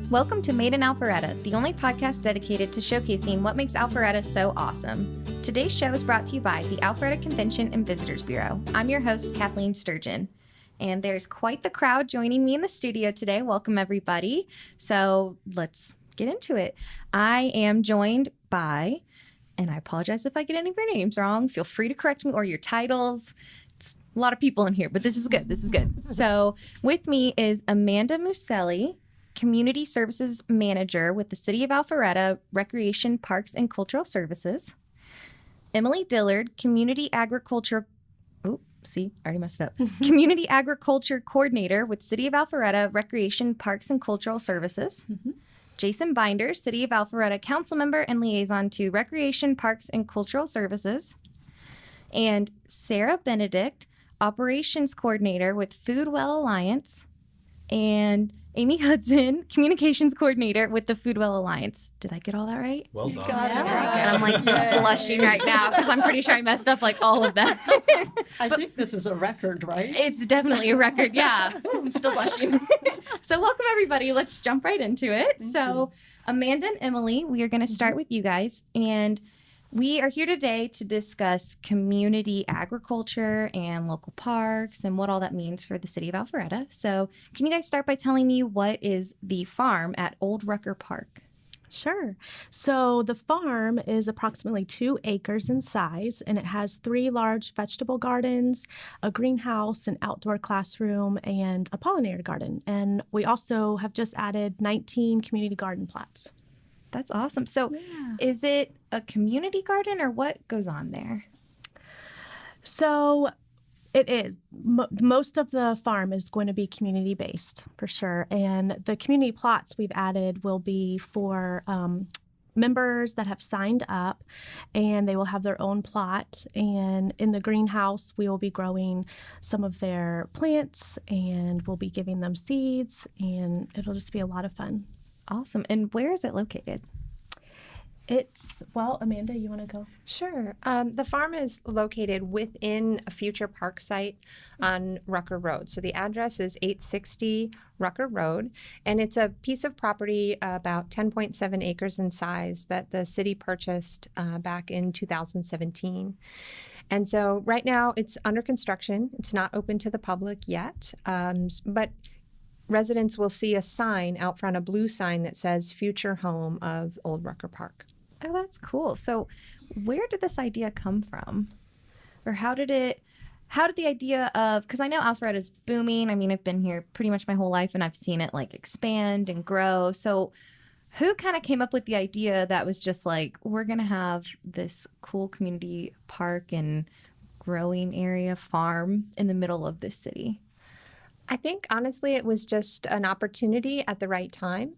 Welcome to Made in Alpharetta, the only podcast dedicated to showcasing what makes Alpharetta so awesome. Today's show is brought to you by the Alpharetta Convention and Visitors Bureau. I'm your host, Kathleen Sturgeon. And there's quite the crowd joining me in the studio today. Welcome, everybody. So let's get into it. I am joined by, and I apologize if I get any of your names wrong. Feel free to correct me or your titles. It's a lot of people in here, but this is good. This is good. So with me is Amanda Mussilli, Community Services Manager with the City of Alpharetta, Recreation, Parks, and Cultural Services. Emily Dillard, Community Agriculture, already messed up. Community Agriculture Coordinator with City of Alpharetta, Recreation, Parks, and Cultural Services. Jason Binder, City of Alpharetta Council Member and Liaison to Recreation, Parks, and Cultural Services. And Sarah Benedict, Operations Coordinator with Food Well Alliance. And Amy Hudson, Communications Coordinator with the Food Well Alliance. Did I get all that right? Well done. And I'm like blushing right now because I'm pretty sure I messed up like all of that. I think this is a record, right? It's definitely a record, yeah. Ooh, I'm still blushing. So welcome, everybody. Let's jump right into it. Thank you. Amanda and Emily, we are going to start with you guys. And we are here today to discuss community agriculture and local parks and what all that means for the city of Alpharetta. So can you guys start by telling me what is the farm at Old Rucker Park? Sure. So the farm is approximately 2 acres in size, and it has 3 large vegetable gardens, a greenhouse, an outdoor classroom, and a pollinator garden. And we also have just added 19 community garden plots. That's awesome. So is it a community garden or what goes on there? So it is. Most of the farm is going to be community-based for sure. And the community plots we've added will be for members that have signed up, and they will have their own plot. And in the greenhouse, we will be growing some of their plants, and we'll be giving them seeds, and it'll just be a lot of fun. Awesome. And where is it located? Amanda, you want to go? Sure. The farm is located within a future park site on Rucker Road. So the address is 860 Rucker Road, and it's a piece of property about 10.7 acres in size that the city purchased back in 2017. And so right now it's under construction. It's not open to the public yet, but residents will see a sign out front, a blue sign that says Future Home of Old Rucker Park. Oh, that's cool. So where did this idea come from? Or how did the idea of, because I know Alpharetta is booming. I mean, I've been here pretty much my whole life and I've seen it like expand and grow. So who kind of came up with the idea that was just like, we're going to have this cool community park and growing area farm in the middle of this city? I think, honestly, it was just an opportunity at the right time.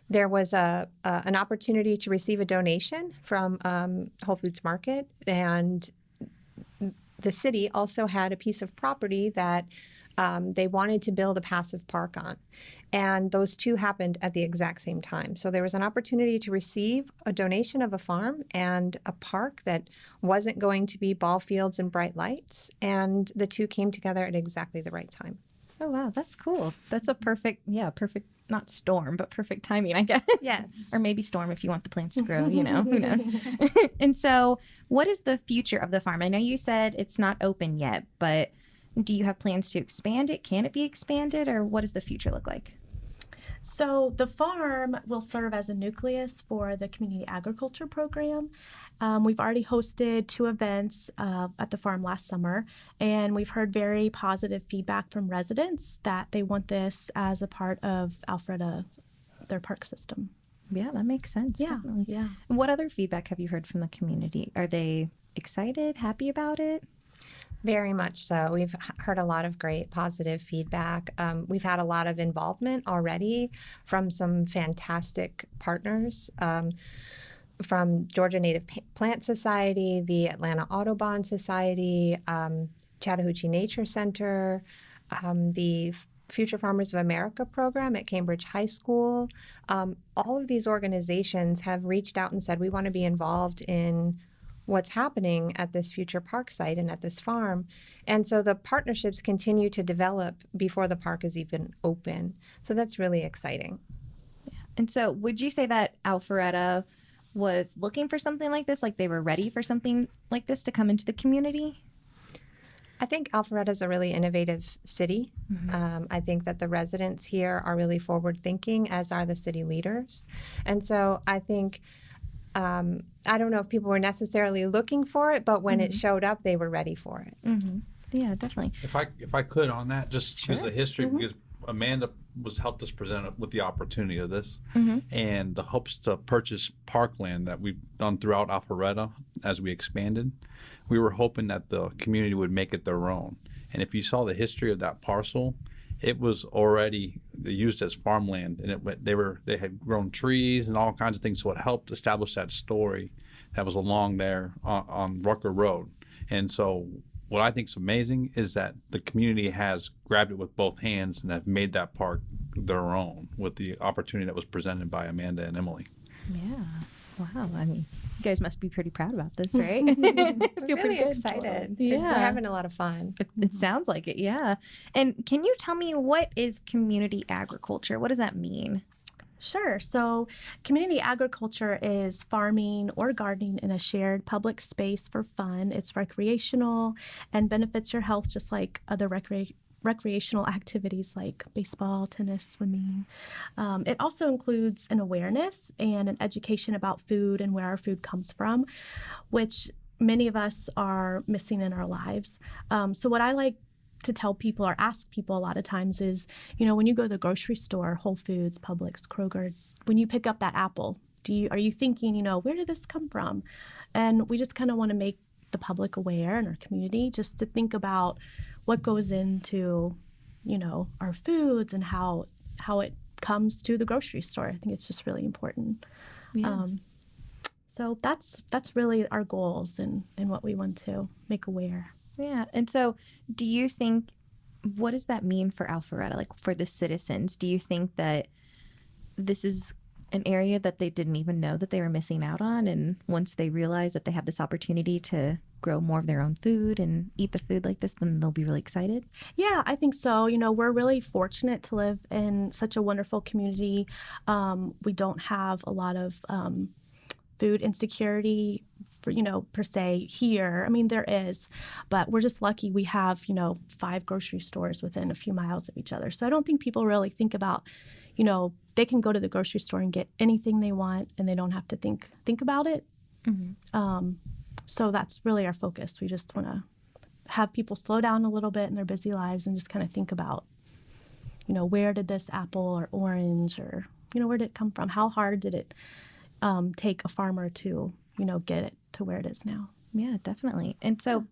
There was an opportunity to receive a donation from Whole Foods Market, and the city also had a piece of property that they wanted to build a passive park on. And those two happened at the exact same time. So there was an opportunity to receive a donation of a farm and a park that wasn't going to be ball fields and bright lights. And the two came together at exactly the right time. Oh, wow. That's cool. That's a perfect, not storm, but perfect timing, I guess. Yes. Or maybe storm if you want the plants to grow, who knows. And so what is the future of the farm? I know you said it's not open yet, but do you have plans to expand it? Can it be expanded, or what does the future look like? So the farm will serve as a nucleus for the community agriculture program. We've already hosted 2 events at the farm last summer, and we've heard very positive feedback from residents that they want this as a part of Alpharetta, their park system. Yeah, that makes sense. Yeah, definitely. yeah. What other feedback have you heard from the community? Are they excited, happy about it? Very much so. We've heard a lot of great positive feedback. We've had a lot of involvement already from some fantastic partners, from Georgia Native Plant Society, the Atlanta Audubon Society, Chattahoochee Nature Center, the Future Farmers of America program at Cambridge High School. All of these organizations have reached out and said, we want to be involved in what's happening at this future park site and at this farm. And so the partnerships continue to develop before the park is even open. So that's really exciting. And so would you say that Alpharetta was looking for something like this? Like they were ready for something like this to come into the community? I think Alpharetta is a really innovative city. I think that the residents here are really forward thinking, as are the city leaders. And so I think, I don't know if people were necessarily looking for it, but when it showed up, they were ready for it. Yeah, definitely. If I could on that, just because the history, because Amanda helped us present with the opportunity of this and the hopes to purchase parkland that we've done throughout Alpharetta as we expanded. We were hoping that the community would make it their own. And if you saw the history of that parcel, it was already used as farmland, and they had grown trees and all kinds of things. So it helped establish that story that was along there on Rucker Road. And so what I think is amazing is that the community has grabbed it with both hands and have made that park their own with the opportunity that was presented by Amanda and Emily. Yeah. Wow. I mean, you guys must be pretty proud about this, right? We're really excited. Yeah. We're having a lot of fun. It sounds like it, yeah. And can you tell me, what is community agriculture? What does that mean? Sure. So community agriculture is farming or gardening in a shared public space for fun. It's recreational and benefits your health just like other recreational activities like baseball, tennis, swimming. It also includes an awareness and an education about food and where our food comes from, which many of us are missing in our lives. So what I like to tell people or ask people a lot of times is, when you go to the grocery store, Whole Foods, Publix, Kroger, when you pick up that apple, are you thinking, where did this come from? And we just kind of want to make the public aware in our community just to think about what goes into, our foods and how it comes to the grocery store. I think it's just really important. Yeah. So that's really our goals and what we want to make aware. Yeah. And so do you think, what does that mean for Alpharetta, like for the citizens? Do you think that this is an area that they didn't even know that they were missing out on, and once they realize that they have this opportunity to grow more of their own food and eat the food like this, then they'll be really excited? Yeah, I think so. We're really fortunate to live in such a wonderful community. We don't have a lot of food insecurity per se here. I mean, there is, but we're just lucky we have, 5 grocery stores within a few miles of each other. So I don't think people really think about, they can go to the grocery store and get anything they want and they don't have to think about it. So that's really our focus. We just want to have people slow down a little bit in their busy lives and just kind of think about, where did this apple or orange or, where did it come from? How hard did it take a farmer to, get it to where it is now? Yeah, definitely. And so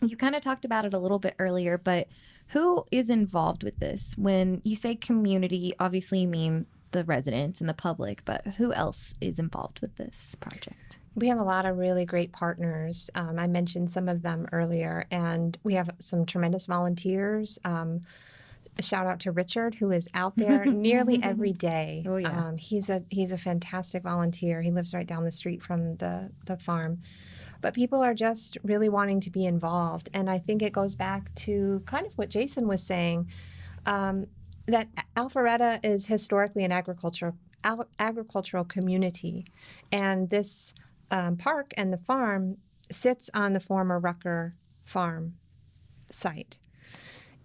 you kind of talked about it a little bit earlier, but who is involved with this? When you say community, obviously you mean the residents and the public, but who else is involved with this project? We have a lot of really great partners. I mentioned some of them earlier, and we have some tremendous volunteers. A shout out to Richard, who is out there nearly every day. Oh, yeah. He's a fantastic volunteer. He lives right down the street from the farm. But people are just really wanting to be involved. And I think it goes back to kind of what Jason was saying, that Alpharetta is historically an agricultural community. And this park and the farm sits on the former Rucker farm site.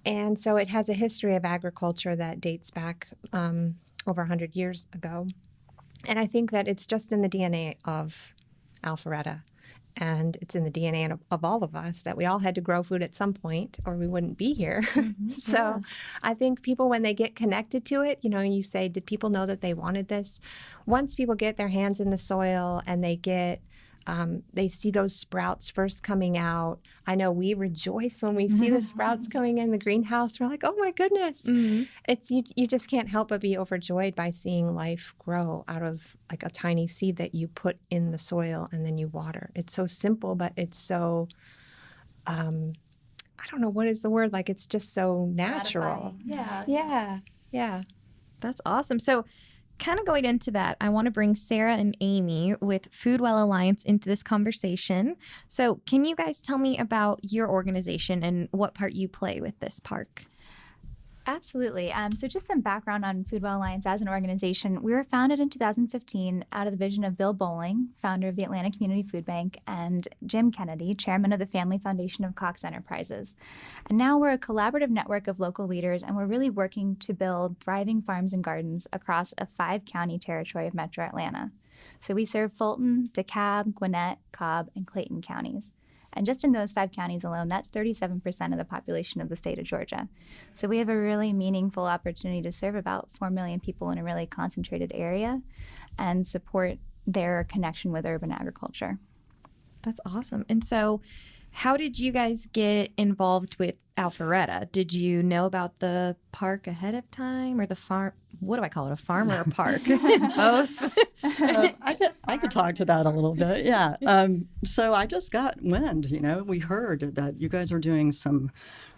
And so it has a history of agriculture that dates back over 100 years ago. And I think that it's just in the DNA of Alpharetta. And it's in the DNA of all of us that we all had to grow food at some point or we wouldn't be here. So I think people, when they get connected to it, you say, did people know that they wanted this? Once people get their hands in the soil and they see those sprouts first coming out. I know we rejoice when we see the sprouts coming in the greenhouse. We're like, oh my goodness. It's you just can't help but be overjoyed by seeing life grow out of like a tiny seed that you put in the soil and then you water. It's so simple, but it's so, I don't know, what is the word? Like, it's just so natural. Yeah. That's awesome. So kind of going into that, I want to bring Sarah and Amy with Food Well Alliance into this conversation. So can you guys tell me about your organization and what part you play with this park? Absolutely. So just some background on Foodwell Alliance as an organization. We were founded in 2015 out of the vision of Bill Bowling, founder of the Atlanta Community Food Bank, and Jim Kennedy, chairman of the Family Foundation of Cox Enterprises. And now we're a collaborative network of local leaders, and we're really working to build thriving farms and gardens across a 5-county territory of Metro Atlanta. So we serve Fulton, DeKalb, Gwinnett, Cobb, and Clayton counties. And just in those 5 counties alone, that's 37% of the population of the state of Georgia. So we have a really meaningful opportunity to serve about 4 million people in a really concentrated area and support their connection with urban agriculture. That's awesome. And so how did you guys get involved with Alpharetta? Did you know about the park ahead of time, or the farm? What do I call it? A farm or a park? Both. I could talk to that a little bit. Yeah. So I just got wind, we heard that you guys are doing some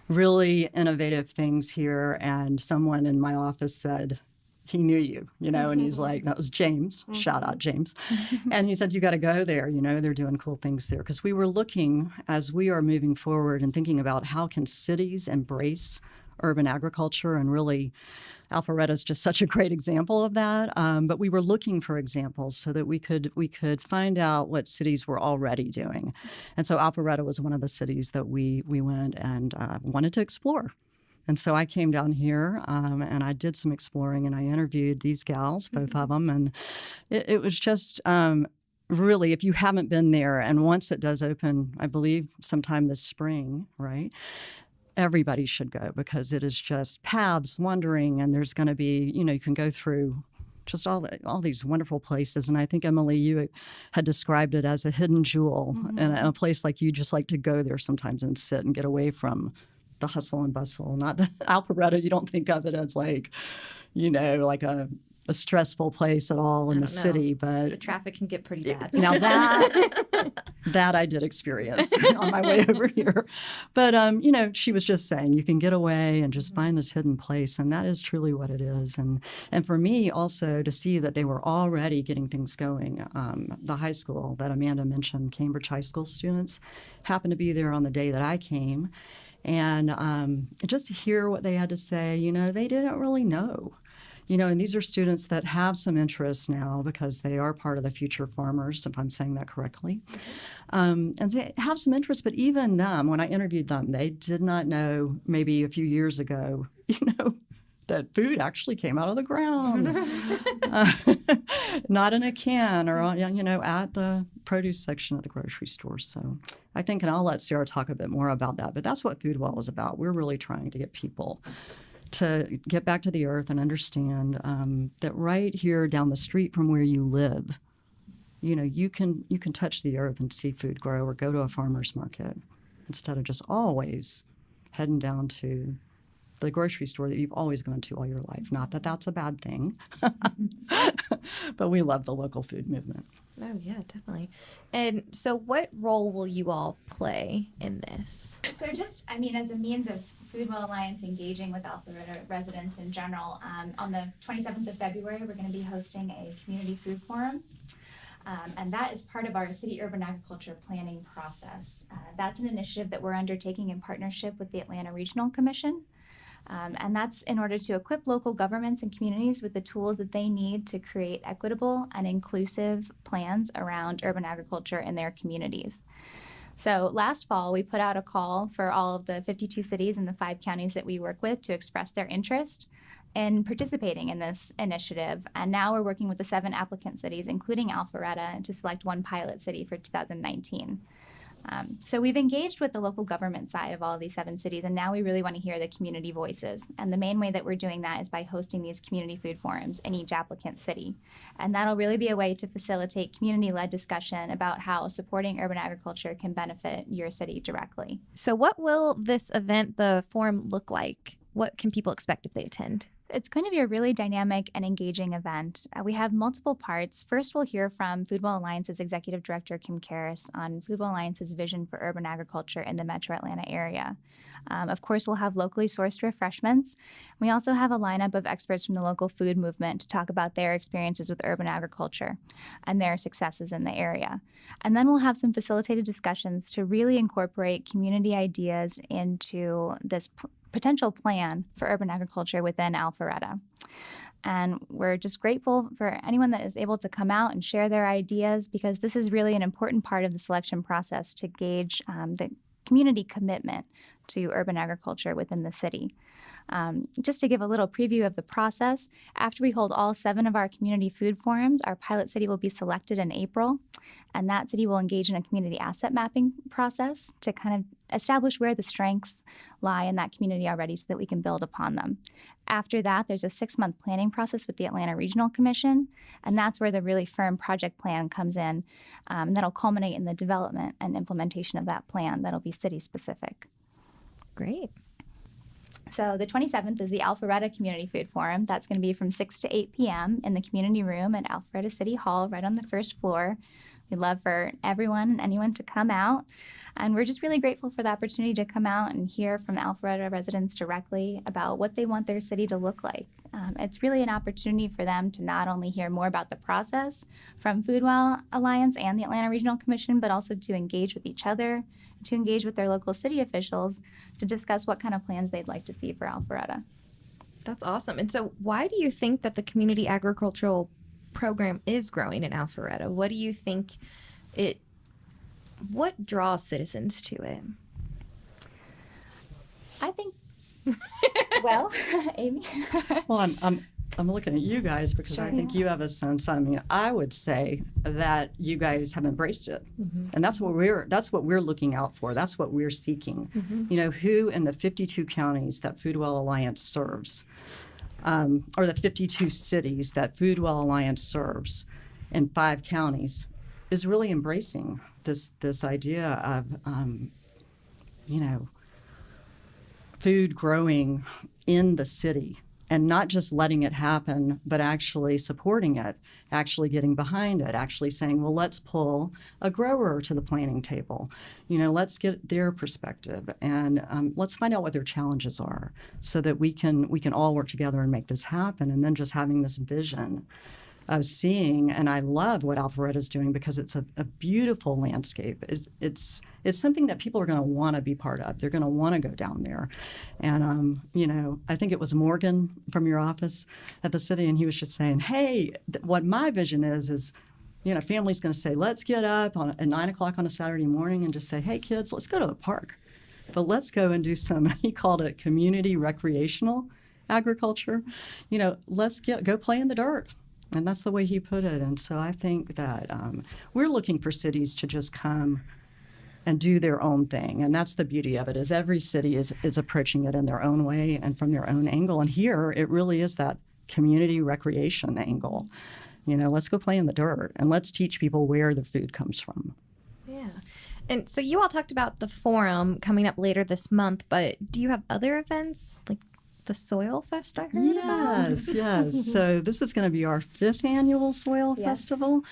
really innovative things here. And someone in my office said, he knew you, and he's like, that was James, shout out James. And he said, you got to go there, they're doing cool things there. Because we were looking, as we are moving forward and thinking about how can cities embrace urban agriculture, and really Alpharetta is just such a great example of that. But we were looking for examples so that we could find out what cities were already doing. And so Alpharetta was one of the cities that we went and wanted to explore. And so I came down here and I did some exploring, and I interviewed these gals, both of them. And it was just really, if you haven't been there, and once it does open, I believe sometime this spring, right? Everybody should go, because it is just paths wandering, and there's going to be, you can go through just all these wonderful places. And I think, Emily, you had described it as a hidden jewel, and a place like you just like to go there sometimes and sit and get away from the hustle and bustle. Not the Alpharetta, you don't think of it as like, like a stressful place at all in the city, but the traffic can get pretty bad. Now that I did experience on my way over here. But she was just saying you can get away and just find this hidden place, and that is truly what it is. And for me also to see that they were already getting things going. The high school that Amanda mentioned, Cambridge High School students, happened to be there on the day that I came. And just to hear what they had to say, they didn't really know. And these are students that have some interest now because they are part of the future farmers, if I'm saying that correctly. And they have some interest, but even them, when I interviewed them, they did not know maybe a few years ago, that food actually came out of the ground, not in a can or, at the produce section of the grocery store. So I think, and I'll let Sarah talk a bit more about that, but that's what Foodwell is about. We're really trying to get people to get back to the earth and understand that right here down the street from where you live, you can touch the earth and see food grow, or go to a farmer's market instead of just always heading down to the grocery store that you've always gone to all your life. Not that that's a bad thing, but we love the local food movement. Oh, yeah, definitely. And so what role will you all play in this? So just, as a means of Foodwell Alliance engaging with Alpharetta residents in general, on the 27th of February, we're going to be hosting a community food forum. And that is part of our city urban agriculture planning process. That's an initiative that we're undertaking in partnership with the Atlanta Regional Commission. And that's in order to equip local governments and communities with the tools that they need to create equitable and inclusive plans around urban agriculture in their communities. So last fall, we put out a call for all of the 52 cities and the 5 counties that we work with to express their interest in participating in this initiative. And now we're working with the 7 applicant cities, including Alpharetta, to select 1 pilot city for 2019. So we've engaged with the local government side of all of these 7 cities, and now we really want to hear the community voices. And the main way that we're doing that is by hosting these community food forums in each applicant city. And that'll really be a way to facilitate community-led discussion about how supporting urban agriculture can benefit your city directly. So what will this event, the forum, look like? What can people expect if they attend? It's going to be a really dynamic and engaging event. We have multiple parts. First, we'll hear from Foodwell Alliance's Executive Director, Kim Karras, on Foodwell Alliance's vision for urban agriculture in the Metro Atlanta area. Of course, we'll have locally sourced refreshments. We also have a lineup of experts from the local food movement to talk about their experiences with urban agriculture and their successes in the area. And then we'll have some facilitated discussions to really incorporate community ideas into this potential plan for urban agriculture within Alpharetta. And we're just grateful for anyone that is able to come out and share their ideas, because this is really an important part of the selection process to gauge the community commitment to urban agriculture within the city. Just to give a little preview of the process, after we hold all 7 of our community food forums, our pilot city will be selected in April, and that city will engage in a community asset mapping process to kind of establish where the strengths lie in that community already so that we can build upon them. After that, there's a 6-month planning process with the Atlanta Regional Commission, and that's where the really firm project plan comes in, and that'll culminate in the development and implementation of that plan that'll be city-specific. Great. So the 27th is the Alpharetta Community Food Forum. That's going to be from 6 to 8 p.m. in the community room at Alpharetta City Hall, right on the first floor. We'd love for everyone and anyone to come out. And we're just really grateful for the opportunity to come out and hear from Alpharetta residents directly about what they want their city to look like. It's really an opportunity for them to not only hear more about the process from Foodwell Alliance and the Atlanta Regional Commission, but also to engage with each other, to engage with their local city officials to discuss what kind of plans they'd like to see for Alpharetta. That's awesome. And so why do you think that the community agricultural program is growing in Alpharetta? What do you think what draws citizens to it? I think, well, Amy? Well, I'm looking at you guys because I think you have a sense. I mean, I would say that you guys have embraced it, and that's what we're looking out for. That's what we're seeking. You know, who in the 52 counties that Foodwell Alliance serves, or the 52 cities that Foodwell Alliance serves, in 5 counties, is really embracing this idea of food growing in the city. And not just letting it happen, but actually supporting it, actually getting behind it, actually saying, well, let's pull a grower to the planning table. You know, let's get their perspective, and let's find out what their challenges are so that we can all work together and make this happen. And then just having this vision of seeing, and I love what Alpharetta is doing because it's a beautiful landscape. It's something that people are going to want to be part of. They're going to want to go down there. And, I think it was Morgan from your office at the city, and he was just saying, hey, what my vision is, family's going to say, let's get up at 9 o'clock on a Saturday morning and just say, hey, kids, let's go to the park. But let's go and do some, he called it community recreational agriculture. Let's go play in the dirt. And that's the way he put it. And so I think that we're looking for cities to just come and do their own thing. And that's the beauty of it, is every city is approaching it in their own way and from their own angle. And here it really is that community recreation angle. Let's go play in the dirt and let's teach people where the food comes from. Yeah. And so you all talked about the forum coming up later this month, but do you have other events like the Soil Fest, I heard about? Yes. So this is going to be our 5th annual Soil Festival.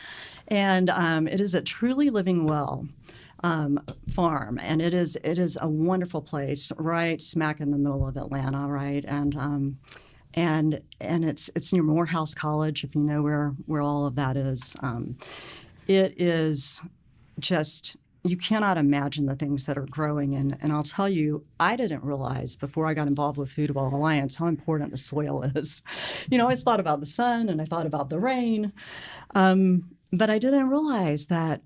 And it is at Truly Living Well farm. And it is a wonderful place right smack in the middle of Atlanta, right? And it's near Morehouse College, if you know where all of that is. It is just, you cannot imagine the things that are growing. And I'll tell you, I didn't realize before I got involved with Foodwell Alliance how important the soil is. I always thought about the sun and I thought about the rain. But I didn't realize that,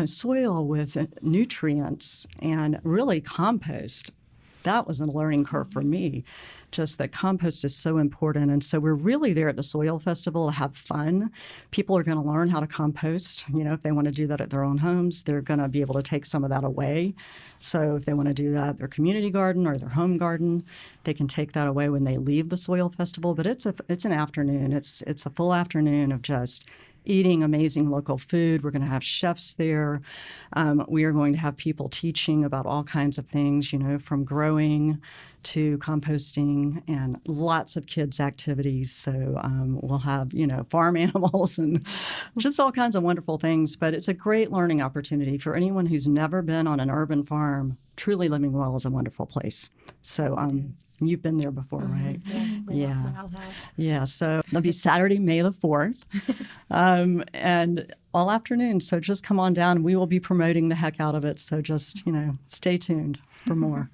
soil with nutrients and really compost, that was a learning curve for me. Just that compost is so important. And so we're really there at the Soil Festival to have fun. People are going to learn how to compost. If they want to do that at their own homes, they're going to be able to take some of that away. So if they want to do that at their community garden or their home garden, they can take that away when they leave the Soil Festival. But it's an afternoon. It's a full afternoon of just eating amazing local food. We're going to have chefs there. We are going to have people teaching about all kinds of things, from growing to composting, and lots of kids' activities. So we'll have, farm animals and just all kinds of wonderful things. But it's a great learning opportunity for anyone who's never been on an urban farm. Truly Living Well is a wonderful place. So you've been there before, right? Yeah. Yeah. So it'll be Saturday, May the 4th, and all afternoon. So just come on down. We will be promoting the heck out of it. So just, stay tuned for more.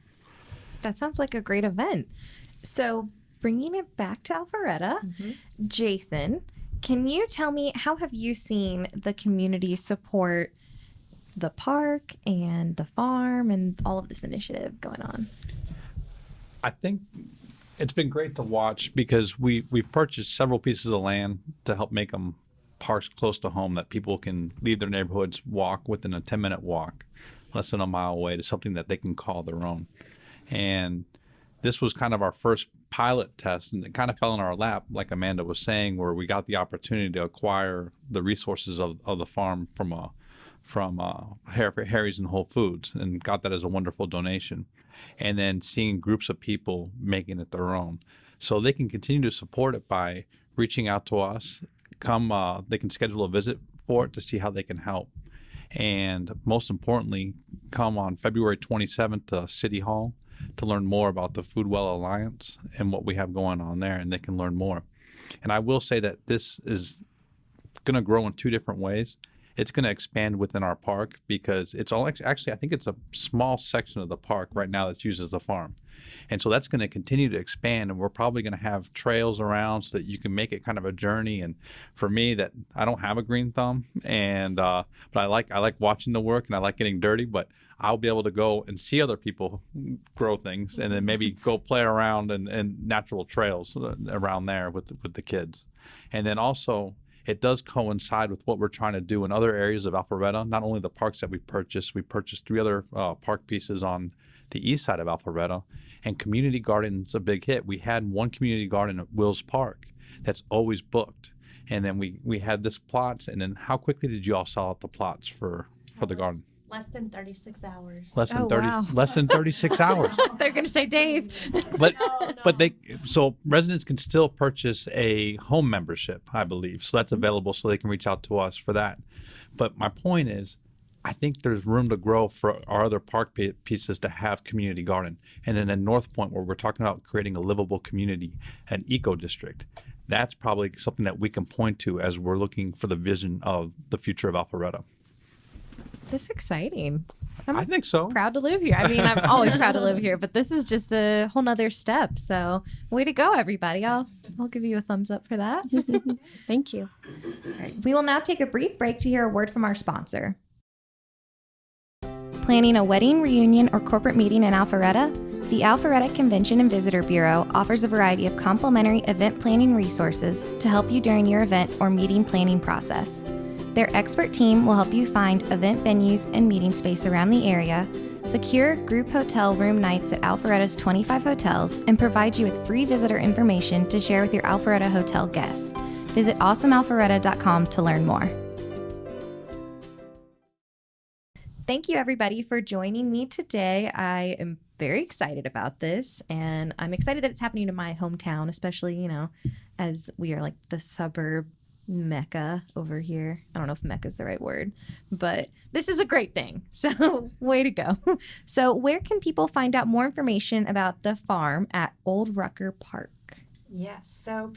That sounds like a great event. So bringing it back to Alpharetta, Jason, can you tell me, how have you seen the community support the park and the farm and all of this initiative going on? I think it's been great to watch because we've purchased several pieces of land to help make them parks close to home that people can leave their neighborhoods, walk within a 10-minute walk, less than a mile away, to something that they can call their own. And this was kind of our first pilot test, and it kind of fell in our lap, like Amanda was saying, where we got the opportunity to acquire the resources of the farm from Harry's and Whole Foods, and got that as a wonderful donation. And then seeing groups of people making it their own. So they can continue to support it by reaching out to us. They can schedule a visit for it to see how they can help. And most importantly, come on February 27th to City Hall to learn more about the Food Well Alliance and what we have going on there, and they can learn more. And I will say that this is going to grow in two different ways. It's going to expand within our park because it's all actually, I think it's a small section of the park right now that's used as a farm. And so that's going to continue to expand, and we're probably going to have trails around so that you can make it kind of a journey. And for me, that I don't have a green thumb, and but I like watching the work, and I like getting dirty, but I'll be able to go and see other people grow things, and then maybe go play around in natural trails around there with the kids. And then also, it does coincide with what we're trying to do in other areas of Alpharetta. Not only the parks that we purchased 3 other park pieces on the east side of Alpharetta, and community garden's a big hit. We had one community garden at Wills Park that's always booked, and then we had this plots. And then how quickly did you all sell out the plots for the garden? Less than 36 hours. Less than wow. Less than 36 hours. They're going to say days. But so residents can still purchase a home membership, I believe. So that's available, so they can reach out to us for that. But my point is, I think there's room to grow for our other park pieces to have community garden. And then in North Point, where we're talking about creating a livable community, an eco district, that's probably something that we can point to as we're looking for the vision of the future of Alpharetta. This is exciting. I think so. Proud to live here. I mean, I'm always proud to live here, but this is just a whole nother step. So way to go, everybody. I'll give you a thumbs up for that. Thank you. All right. We will now take a brief break to hear a word from our sponsor. Planning a wedding, reunion, or corporate meeting in Alpharetta? The Alpharetta Convention and Visitor Bureau offers a variety of complimentary event planning resources to help you during your event or meeting planning process. Their expert team will help you find event venues and meeting space around the area, secure group hotel room nights at Alpharetta's 25 hotels, and provide you with free visitor information to share with your Alpharetta hotel guests. Visit awesomealpharetta.com to learn more. Thank you, everybody, for joining me today. I am very excited about this, and I'm excited that it's happening in my hometown, especially, as we are like the suburb mecca over here. I don't know if mecca is the right word, but this is a great thing. So way to go. So where can people find out more information about the farm at Old Rucker Park? Yes, so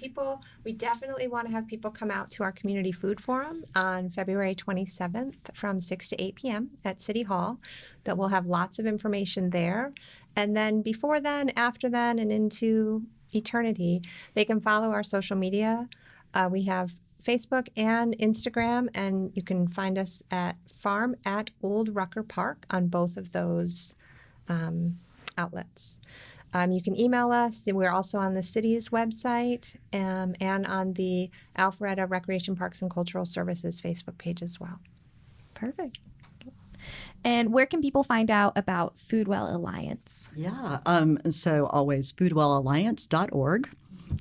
we definitely want to have people come out to our community food forum on February 27th from 6 to 8 p.m. at City Hall. That we'll have lots of information there. And then before then, after then, and into eternity, they can follow our social media. We have Facebook and Instagram, and you can find us at Farm at Old Rucker Park on both of those outlets. You can email us. We're also on the city's website and on the Alpharetta Recreation Parks and Cultural Services Facebook page as well. Perfect. And where can people find out about Foodwell Alliance? Yeah, so always foodwellalliance.org.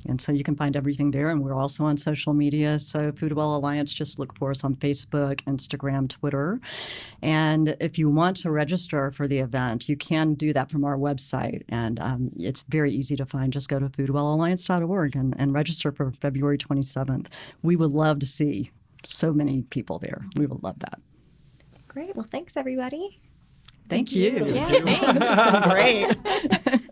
And so you can find everything there. And we're also on social media. So Foodwell Alliance, just look for us on Facebook, Instagram, Twitter. And if you want to register for the event, you can do that from our website. And it's very easy to find. Just go to foodwellalliance.org and register for February 27th. We would love to see so many people there. We would love that. Great. Well, thanks, everybody. Thank you. Yeah, thanks. It's been great.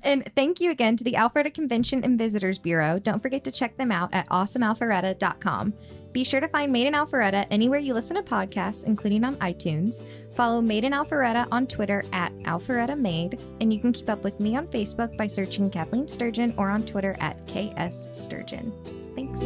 And thank you again to the Alpharetta Convention and Visitors Bureau. Don't forget to check them out at awesomealpharetta.com. Be sure to find Made in Alpharetta anywhere you listen to podcasts, including on iTunes. Follow Made in Alpharetta on Twitter at Alpharetta Made, and you can keep up with me on Facebook by searching Kathleen Sturgeon or on Twitter at KS Sturgeon. Thanks.